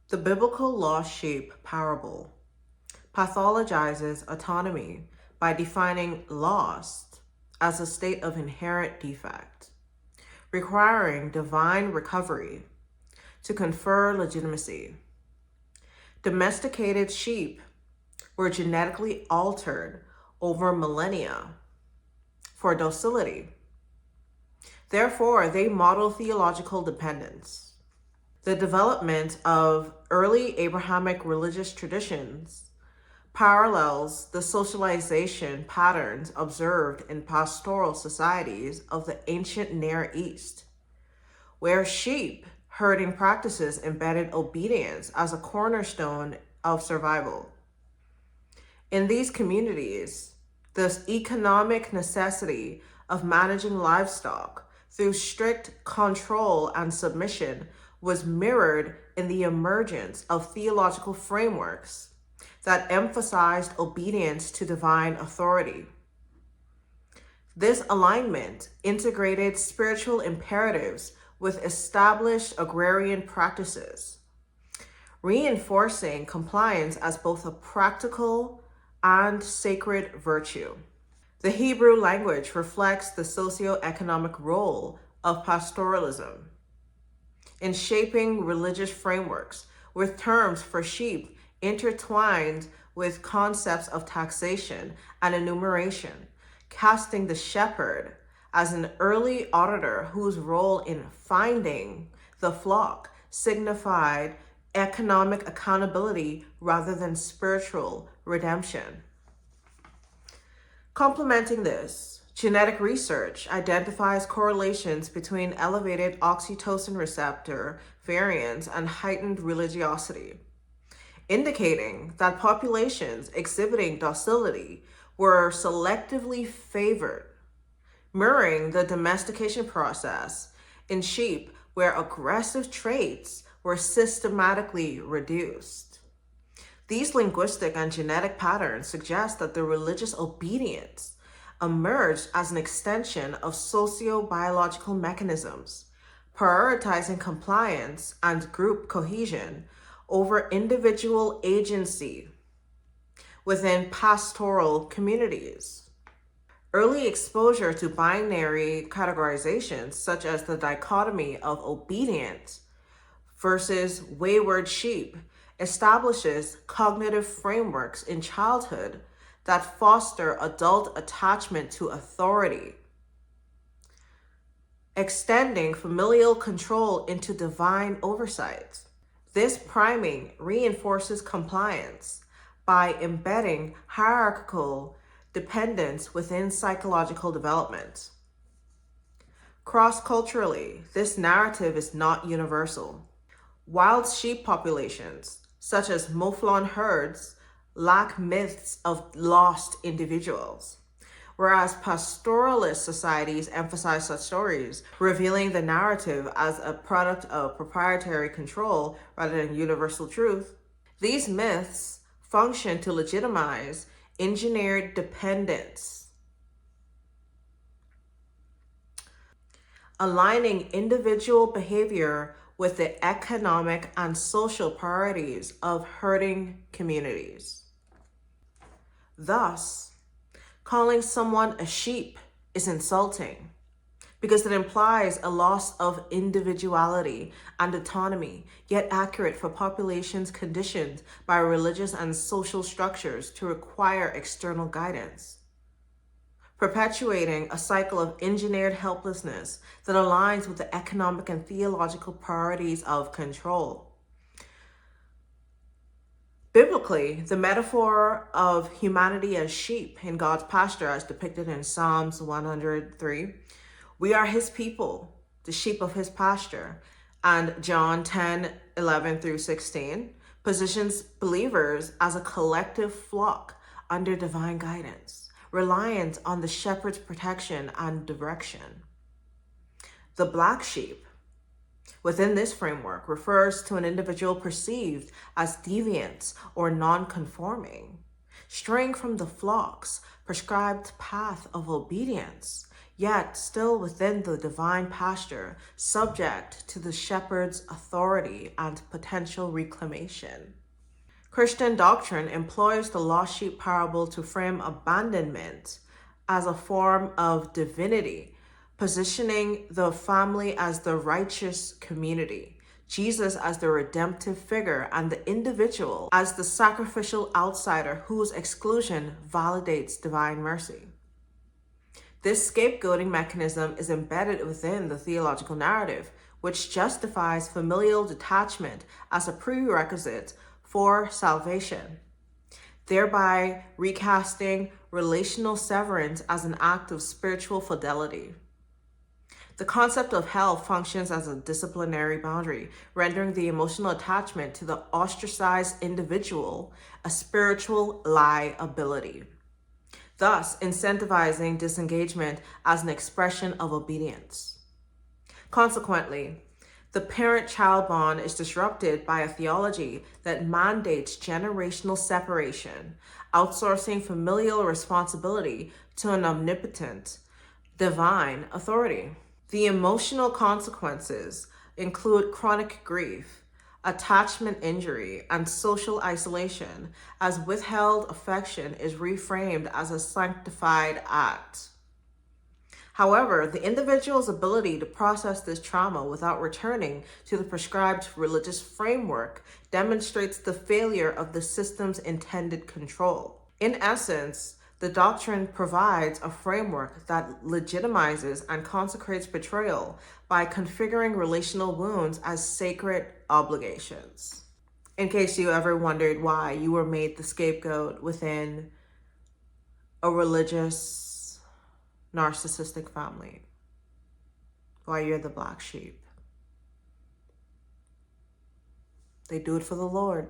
The biblical lost sheep parable pathologizes autonomy by defining lost as a state of inherent defect, requiring divine recovery to confer legitimacy. Domesticated sheep were genetically altered over millennia for docility. Therefore, they model theological dependence. The development of early Abrahamic religious traditions parallels the socialization patterns observed in pastoral societies of the ancient Near East, where sheep herding practices embedded obedience as a cornerstone of survival. In these communities, the economic necessity of managing livestock through strict control and submission was mirrored in the emergence of theological frameworks that emphasized obedience to divine authority. This alignment integrated spiritual imperatives with established agrarian practices, reinforcing compliance as both a practical and sacred virtue. The Hebrew language reflects the socioeconomic role of pastoralism in shaping religious frameworks, with terms for sheep intertwined with concepts of taxation and enumeration, casting the shepherd as an early auditor whose role in finding the flock signified economic accountability rather than spiritual redemption. Complementing this, genetic research identifies correlations between elevated oxytocin receptor variants and heightened religiosity, indicating that populations exhibiting docility were selectively favored, mirroring the domestication process in sheep where aggressive traits were systematically reduced. These linguistic and genetic patterns suggest that the religious obedience emerged as an extension of socio-biological mechanisms, prioritizing compliance and group cohesion over individual agency within pastoral communities. Early exposure to binary categorizations, such as the dichotomy of obedient versus wayward sheep, establishes cognitive frameworks in childhood that foster adult attachment to authority, extending familial control into divine oversight. This priming reinforces compliance by embedding hierarchical dependence within psychological development. Cross-culturally, this narrative is not universal. Wild sheep populations, such as mouflon herds, lack myths of lost individuals, whereas pastoralist societies emphasize such stories, revealing the narrative as a product of proprietary control rather than universal truth. These myths function to legitimize engineered dependence, aligning individual behavior with the economic and social priorities of herding communities. Thus, calling someone a sheep is insulting because it implies a loss of individuality and autonomy, yet accurate for populations conditioned by religious and social structures to require external guidance, perpetuating a cycle of engineered helplessness that aligns with the economic and theological priorities of control. Biblically, the metaphor of humanity as sheep in God's pasture, as depicted in Psalms 103, we are his people, the sheep of his pasture, and John 10:11 through 16, positions believers as a collective flock under divine guidance, reliant on the shepherd's protection and direction. The black sheep within this framework refers to an individual perceived as deviant or non-conforming, straying from the flock's prescribed path of obedience, yet still within the divine pasture, subject to the shepherd's authority and potential reclamation. Christian doctrine employs the lost sheep parable to frame abandonment as a form of divinity, positioning the family as the righteous community, Jesus as the redemptive figure, and the individual as the sacrificial outsider whose exclusion validates divine mercy. This scapegoating mechanism is embedded within the theological narrative, which justifies familial detachment as a prerequisite for salvation, thereby recasting relational severance as an act of spiritual fidelity. The concept of hell functions as a disciplinary boundary, rendering the emotional attachment to the ostracized individual a spiritual liability, thus incentivizing disengagement as an expression of obedience. Consequently, the parent-child bond is disrupted by a theology that mandates generational separation, outsourcing familial responsibility to an omnipotent, divine authority. The emotional consequences include chronic grief, attachment injury, and social isolation, as withheld affection is reframed as a sanctified act. However, the individual's ability to process this trauma without returning to the prescribed religious framework demonstrates the failure of the system's intended control. In essence, the doctrine provides a framework that legitimizes and consecrates betrayal by configuring relational wounds as sacred obligations. In case you ever wondered why you were made the scapegoat within a religious narcissistic family, why you're the black sheep. They do it for the Lord.